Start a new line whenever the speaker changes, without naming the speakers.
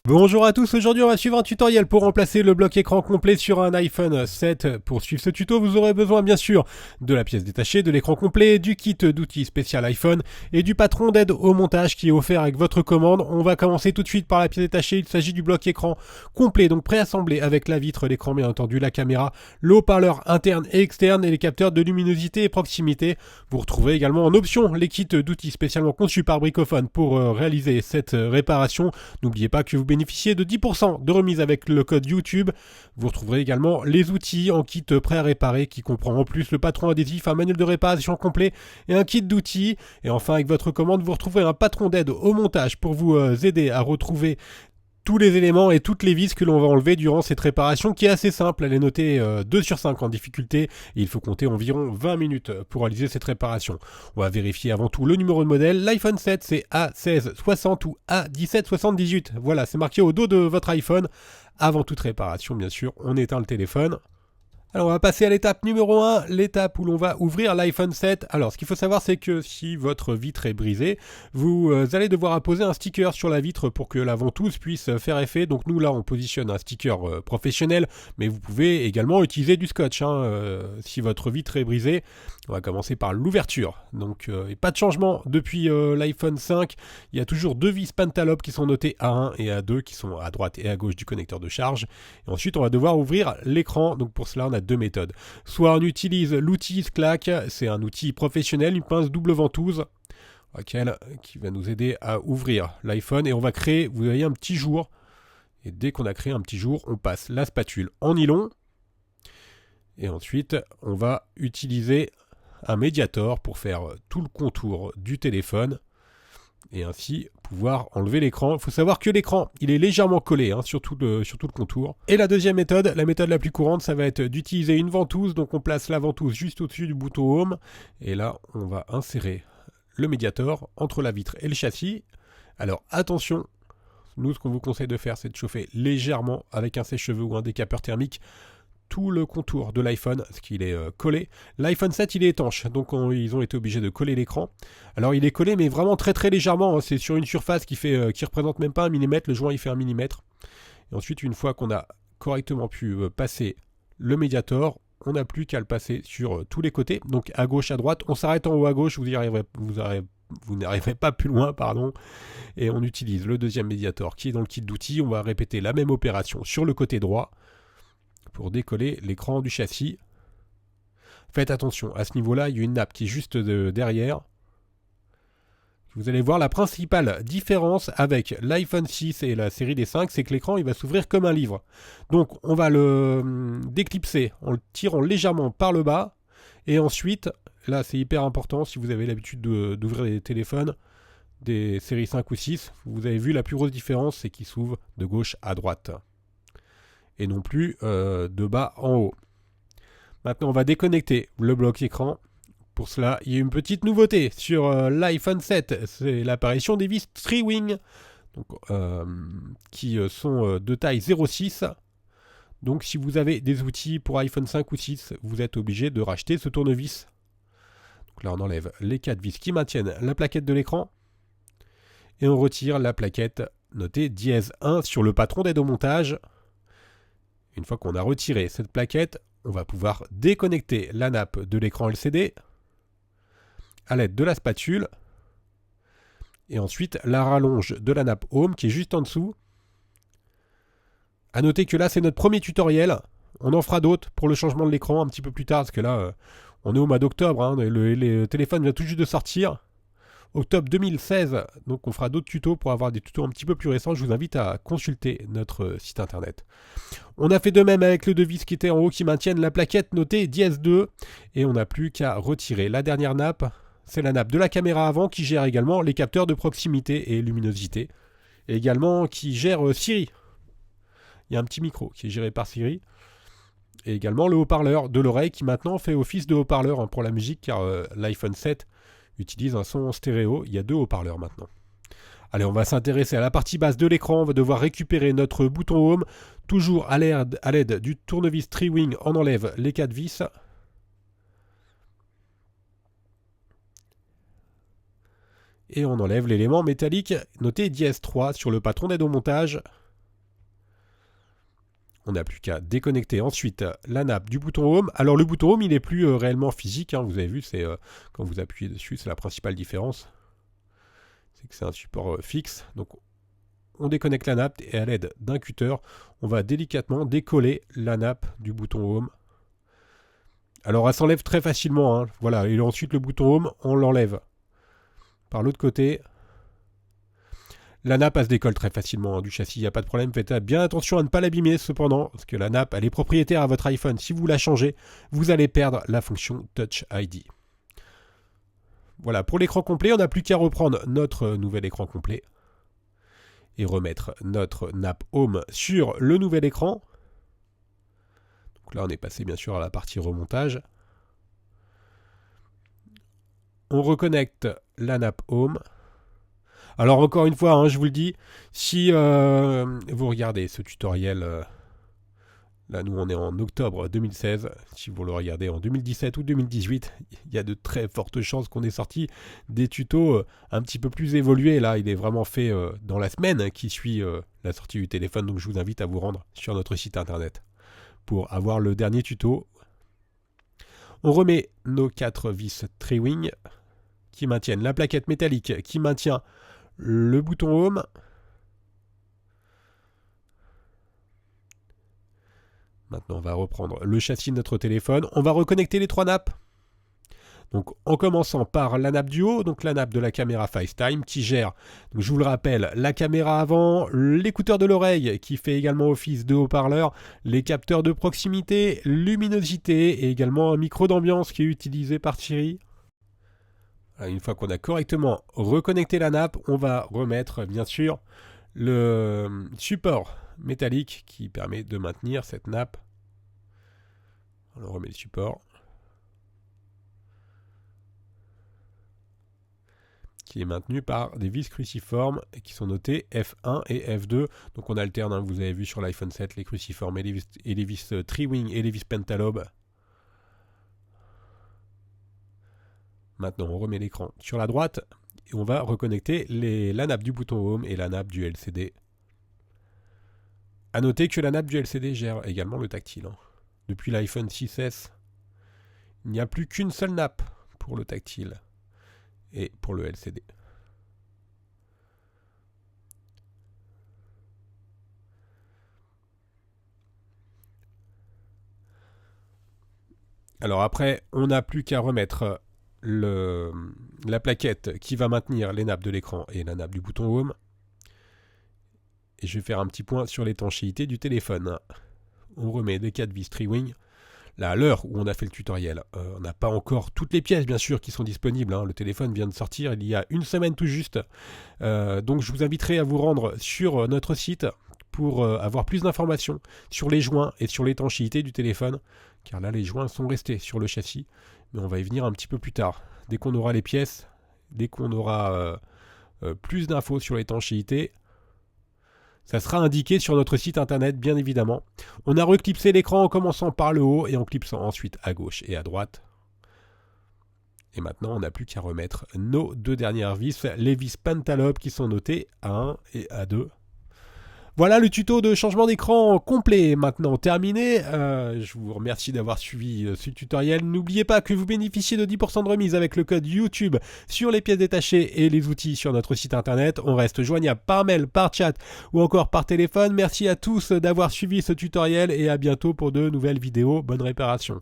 Bonjour à tous, aujourd'hui on va suivre un tutoriel pour remplacer le bloc écran complet sur un iPhone 7. Pour suivre ce tuto, vous aurez besoin bien sûr de la pièce détachée, de l'écran complet, du kit d'outils spécial iPhone et du patron d'aide au montage qui est offert avec votre commande. On va commencer tout de suite par la pièce détachée, il s'agit du bloc écran complet, donc préassemblé avec la vitre, l'écran bien entendu, la caméra, le haut-parleur interne et externe et les capteurs de luminosité et proximité. Vous retrouverez également en option les kits d'outils spécialement conçus par Bricophone pour réaliser cette réparation. N'oubliez pas que vous bénéficiez de 10% de remise avec le code YouTube. Vous retrouverez également les outils en kit prêt à réparer qui comprend en plus le patron adhésif, un manuel de réparation complet et un kit d'outils. Et enfin avec votre commande, vous retrouverez un patron d'aide au montage pour vous aider à retrouver tous les éléments et toutes les vis que l'on va enlever durant cette réparation qui est assez simple. Elle est notée 2 sur 5 en difficulté et il faut compter environ 20 minutes pour réaliser cette réparation. On va vérifier avant tout le numéro de modèle. L'iPhone 7 c'est A1660 ou A1778. Voilà, c'est marqué au dos de votre iPhone. Avant toute réparation bien sûr, on éteint le téléphone. Alors on va passer à l'étape numéro 1, l'étape où l'on va ouvrir l'iPhone 7. Alors ce qu'il faut savoir c'est que si votre vitre est brisée, vous allez devoir apposer un sticker sur la vitre pour que la ventouse puisse faire effet. Donc nous là on positionne un sticker professionnel, mais vous pouvez également utiliser du scotch si votre vitre est brisée. On va commencer par l'ouverture. Donc pas de changement depuis l'iPhone 5. Il y a toujours deux vis Pentalobe qui sont notées A1 et A2 qui sont à droite et à gauche du connecteur de charge. Et ensuite on va devoir ouvrir l'écran. Donc pour cela on a deux méthodes. Soit on utilise l'outil Sclac, c'est un outil professionnel, une pince double ventouse qui va nous aider à ouvrir l'iPhone et on va créer, vous voyez, un petit jour. Et dès qu'on a créé un petit jour, on passe la spatule en nylon et ensuite on va utiliser un médiator pour faire tout le contour du téléphone et ainsi pouvoir enlever l'écran. Il faut savoir que l'écran, il est légèrement collé sur tout le contour. Et la deuxième méthode, la méthode la plus courante, ça va être d'utiliser une ventouse. Donc on place la ventouse juste au-dessus du bouton Home. Et là, on va insérer le médiator entre la vitre et le châssis. Alors attention, nous ce qu'on vous conseille de faire, c'est de chauffer légèrement avec un sèche-cheveux ou un décapeur thermique tout le contour de l'iPhone, parce qu'il est collé. L'iPhone 7 il est étanche, donc ils ont été obligés de coller l'écran. Alors il est collé mais vraiment très très légèrement, c'est sur une surface qui représente même pas un millimètre, le joint il fait 1 millimètre. Et ensuite une fois qu'on a correctement pu passer le médiator, on n'a plus qu'à le passer sur tous les côtés, donc à gauche, à droite, on s'arrête en haut à gauche, vous n'arriverez pas plus loin, pardon, et on utilise le deuxième médiator qui est dans le kit d'outils. On va répéter la même opération sur le côté droit, pour décoller l'écran du châssis. Faites attention, à ce niveau-là, il y a une nappe qui est juste derrière. Vous allez voir la principale différence avec l'iPhone 6 et la série des 5, c'est que l'écran il va s'ouvrir comme un livre. Donc on va le déclipser en le tirant légèrement par le bas. Et ensuite, là c'est hyper important, si vous avez l'habitude d'ouvrir les téléphones des séries 5 ou 6, vous avez vu la plus grosse différence, c'est qu'il s'ouvre de gauche à droite. Et non plus de bas en haut. Maintenant, on va déconnecter le bloc écran. Pour cela, il y a une petite nouveauté sur l'iPhone 7. C'est l'apparition des vis Tri-Wing, qui sont de taille 0,6. Donc, si vous avez des outils pour iPhone 5 ou 6, vous êtes obligé de racheter ce tournevis. Donc là, on enlève les 4 vis qui maintiennent la plaquette de l'écran. Et on retire la plaquette notée dièse 1 sur le patron d'aide au montage. Une fois qu'on a retiré cette plaquette, on va pouvoir déconnecter la nappe de l'écran LCD à l'aide de la spatule et ensuite la rallonge de la nappe Home qui est juste en dessous. A noter que là c'est notre premier tutoriel, on en fera d'autres pour le changement de l'écran un petit peu plus tard parce que là on est au mois d'octobre, le téléphone vient tout juste de sortir. Octobre 2016, donc on fera d'autres tutos pour avoir des tutos un petit peu plus récents. Je vous invite à consulter notre site internet. On a fait de même avec le devis qui était en haut qui maintiennent la plaquette notée dièse 2 et on n'a plus qu'à retirer la dernière nappe. C'est la nappe de la caméra avant qui gère également les capteurs de proximité et luminosité et également qui gère Siri. Il y a un petit micro qui est géré par Siri et également le haut-parleur de l'oreille qui maintenant fait office de haut-parleur pour la musique car l'iPhone 7 utilise un son en stéréo, il y a deux haut-parleurs maintenant. Allez, on va s'intéresser à la partie basse de l'écran, on va devoir récupérer notre bouton Home, toujours à l'aide du tournevis Tri-Wing, on enlève les 4 vis. Et on enlève l'élément métallique noté dièse 3 sur le patron d'aide au montage. On n'a plus qu'à déconnecter ensuite la nappe du bouton Home. Alors le bouton Home, il n'est plus réellement physique, hein, vous avez vu, c'est quand vous appuyez dessus, c'est la principale différence. C'est que c'est un support fixe. Donc on déconnecte la nappe et à l'aide d'un cutter, on va délicatement décoller la nappe du bouton Home. Alors elle s'enlève très facilement, hein, voilà, et ensuite le bouton Home, on l'enlève par l'autre côté. La nappe, elle se décolle très facilement du châssis, il n'y a pas de problème. Faites bien attention à ne pas l'abîmer cependant, parce que la nappe, elle est propriétaire à votre iPhone. Si vous la changez, vous allez perdre la fonction Touch ID. Voilà, pour l'écran complet, on n'a plus qu'à reprendre notre nouvel écran complet et remettre notre nappe Home sur le nouvel écran. Donc là, on est passé bien sûr à la partie remontage. On reconnecte la nappe Home. Alors encore une fois, hein, je vous le dis, si vous regardez ce tutoriel, là nous on est en octobre 2016, si vous le regardez en 2017 ou 2018, il y a de très fortes chances qu'on ait sorti des tutos un petit peu plus évolués. Là, il est vraiment fait dans la semaine qui suit la sortie du téléphone, donc je vous invite à vous rendre sur notre site internet pour avoir le dernier tuto. On remet nos 4 vis Tri-Wing qui maintiennent la plaquette métallique, qui maintient le bouton Home. Maintenant, on va reprendre le châssis de notre téléphone. On va reconnecter les 3 nappes. Donc, en commençant par la nappe du haut, donc la nappe de la caméra FaceTime qui gère, donc je vous le rappelle, la caméra avant, l'écouteur de l'oreille qui fait également office de haut-parleur, les capteurs de proximité, luminosité et également un micro d'ambiance qui est utilisé par Siri. Une fois qu'on a correctement reconnecté la nappe, on va remettre bien sûr le support métallique qui permet de maintenir cette nappe. On remet le support qui est maintenu par des vis cruciformes qui sont notées F1 et F2. Donc on alterne, hein, vous avez vu sur l'iPhone 7 les cruciformes et les vis Tri-Wing et les vis Pentalobe. Maintenant, on remet l'écran sur la droite et on va reconnecter la nappe du bouton Home et la nappe du LCD. A noter que la nappe du LCD gère également le tactile. Hein. Depuis l'iPhone 6S, il n'y a plus qu'une seule nappe pour le tactile et pour le LCD. Alors après, on n'a plus qu'à remettre la plaquette qui va maintenir les nappes de l'écran et la nappe du bouton Home. Et je vais faire un petit point sur l'étanchéité du téléphone. On remet les 4 vis Tri-Wing. Là, à l'heure où on a fait le tutoriel, on n'a pas encore toutes les pièces, bien sûr, qui sont disponibles. Hein. Le téléphone vient de sortir il y a une semaine tout juste. Donc, je vous inviterai à vous rendre sur notre site pour avoir plus d'informations sur les joints et sur l'étanchéité du téléphone. Car là, les joints sont restés sur le châssis. Mais on va y venir un petit peu plus tard. Dès qu'on aura les pièces, dès qu'on aura plus d'infos sur l'étanchéité, ça sera indiqué sur notre site internet, bien évidemment. On a reclipsé l'écran en commençant par le haut et en clipsant ensuite à gauche et à droite. Et maintenant, on n'a plus qu'à remettre nos 2 dernières vis, les vis Pentalobe qui sont notées A1 et A2. Voilà le tuto de changement d'écran complet maintenant terminé. Je vous remercie d'avoir suivi ce tutoriel. N'oubliez pas que vous bénéficiez de 10% de remise avec le code YouTube sur les pièces détachées et les outils sur notre site internet. On reste joignable par mail, par chat ou encore par téléphone. Merci à tous d'avoir suivi ce tutoriel et à bientôt pour de nouvelles vidéos. Bonne réparation.